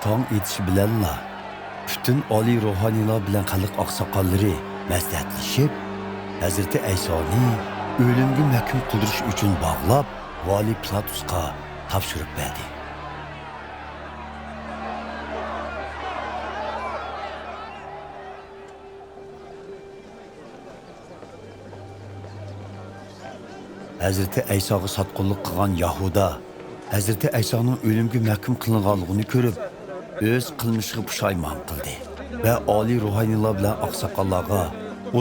tong etishi bilanla bütün oliy ruhoniylar bilan xalq oqsoqollari maslahatlashib Hazreti Aysoni o'limga mahkum qildirish uchun bog'lab vali Pilatusga topshirib berdi. Hazreti Aysoga sotqinlik qilgan Yahuda Hazreti Aysoning o'limga mahkum qilinganligini ko'rib, o'z qilmishiga pushaymon qildi va oliy ruhoniylar bilan oqsoqollarga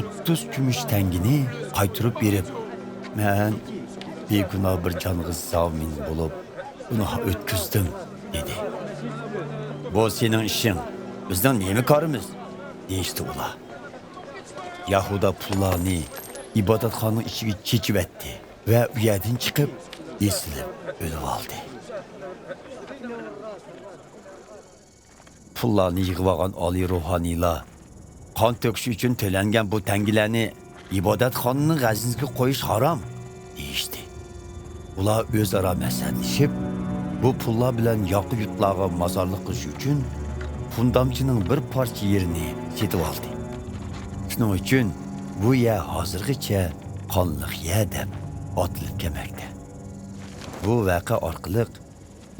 30 kumush tangini qaytirib berib, "Men begunoh bir jonga zomin bo'lib, gunoh o'tkazdim" dedi. "Bu sening ishing, bizning nima korimiz?" deyishdi ular. Yahuda pullarni ibodatxonaning ichiga chechib etdi va u yerdan chiqib, esilib o'lib oldi. Pullarni yig'ib olgan oliy ruhoniylar qon to'kish uchun to'langan bu tangilarni ibodatxonaning g'aznasiga qo'yish harom deyishdi. Ular o'zaro maslahatlashib, bu pullar bilan yoqib yurtlarga mozorlik qilish uchun fundamchining bir parcha yerini setib oldi. Shuning uchun bu yer hozirgacha qonliq yer deb otilib kelmoqda. Bu voqea orqali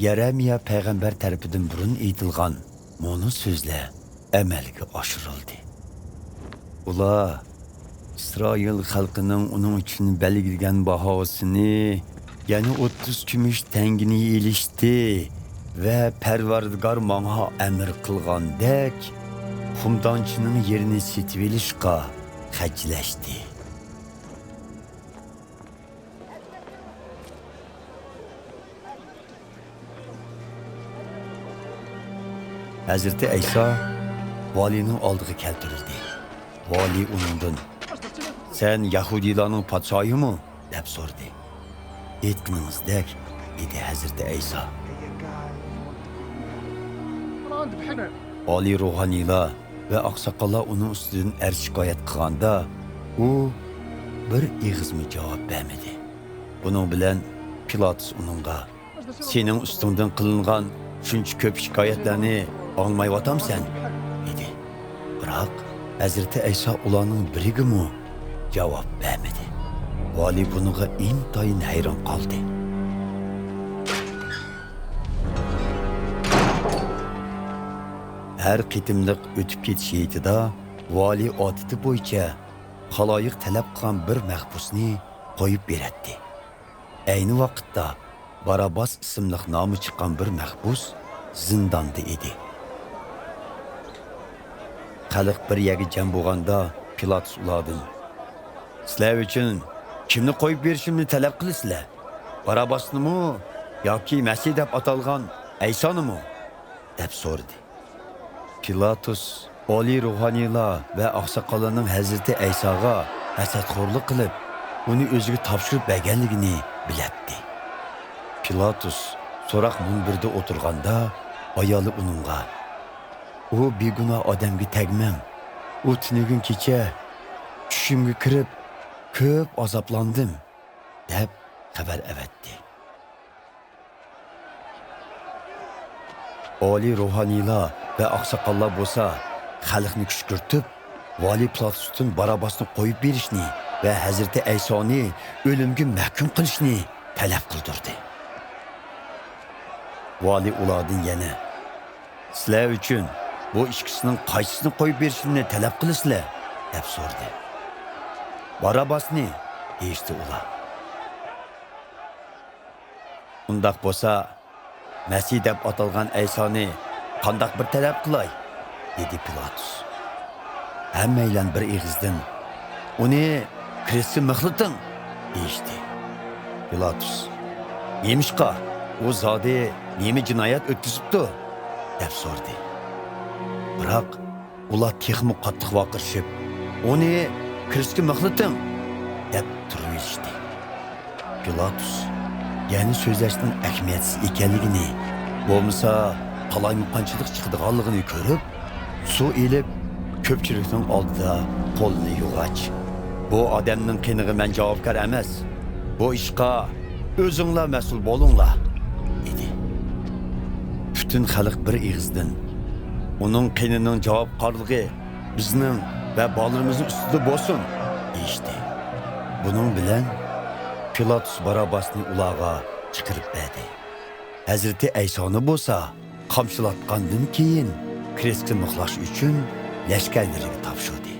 Yeremiya payg'ambar tarafidan burun aytilgan mo'no so'zlar amalga oshirildi. Ular İsrail xalqining uning uchun belgilagan bahosini, ya'ni 30 kumush tangini elishdi va Parvardigor menga amr qilgandek xumdonchining yerini setib olishga xajlashdi. Hazreti Ayso valining oldiga keltirildi. Vali uningdan "Sen Yahudilarning podshoyimi?" deb so'radi. "Aytganingizdek", dedi Hazreti Ayso. Oliy ruhoniylar va oqsoqollar uning ustidan shikoyat qilganda, u bir ig'izmi javob bermadi. Buning bilan Pilatus uningga "Sening ustingdan qilingan shuncha ko'p shikoyatlarni olmayyotamsan" dedi. Biroq Hazreti Ayso ularning birigimi javob bermadi. Vali bunga intayin hayron qoldi. Her qitimliq o'tib ketish yetida vali odati bo'yicha xaloyiq talab qilgan bir mahbusni qo'yib beradi. Ayni vaqtda Barabbos ismli nomi chiqqan bir mahbus zindonda edi. Xalq bir yerga jam bo'lganda Pilatus ulardan "Sizlar uchun kimni qo'yib berishimni talab qilasizlar? Barabbosnimi yoki Masih deb atalgan Aysonimi?" deb so'radi. Pilatus oliy ruhoniylar va oqsoqollarning Hazreti Aysoga hasadxo'rlik qilib, uni o'ziga topshirib berganligini biladi. Pilatus so'roq munbirda o'tirganda ayoli uningga "U begunoh odamga tegmam. U tunigun kecha tushimga kirib ko'p azoblandim" deb xabar avatdi. Oliy ruhoniylar va oqsoqollar bo'lsa, xalqni kuchkirtib, vali Pilatusdan Barabbosni qo'yib berishni va Hazreti Aysoni o'limga mahkum qilishni talab qildirdi. Vali ulardan yana "Sizlar uchun bu ikkisining qaysisini qo'yib berishini talab qilasizlar?" deb so'radi. "Barabbosni" deyishdi ular. "Undaq bo'lsa, Masih deb atalgan Aysoni qandaq bir talab qilay?" dedi Pilatus. Hammaylar bir ig'izdan "Uni kristga mixliting" deyishdi. Pilatus "Nemishqa? U zodi nima jinoyat o'tkazibdi?" deb so'radi. Biroq ular texmi qattiq vaqirishib, "Uni kristga mixliting" deb turishdi. Pilatus yani so'zlashning ahamiyatsiz ekanligini, bo'lmasa qalaymaqonchilik chiqadiganligini ko'rib, suv elib ko'pchilikning oldida qo'lini yuvg'ach, "Bu odamning qiniga men javobgar emas. Bu ishqa o'zinglar mas'ul bo'linglar" dedi. bütün xalq bir ig'izdan uning qinining javobgarligi bizning va bolarimizning ustida bo'lsin deyishdi. Buning bilan Pilatus Barabasni ularga chiqarib berdi. Hazreti Aysoni bo'lsa, qamchilatgandan keyin krestga mixlash uchun lashkarlariga topshirdi.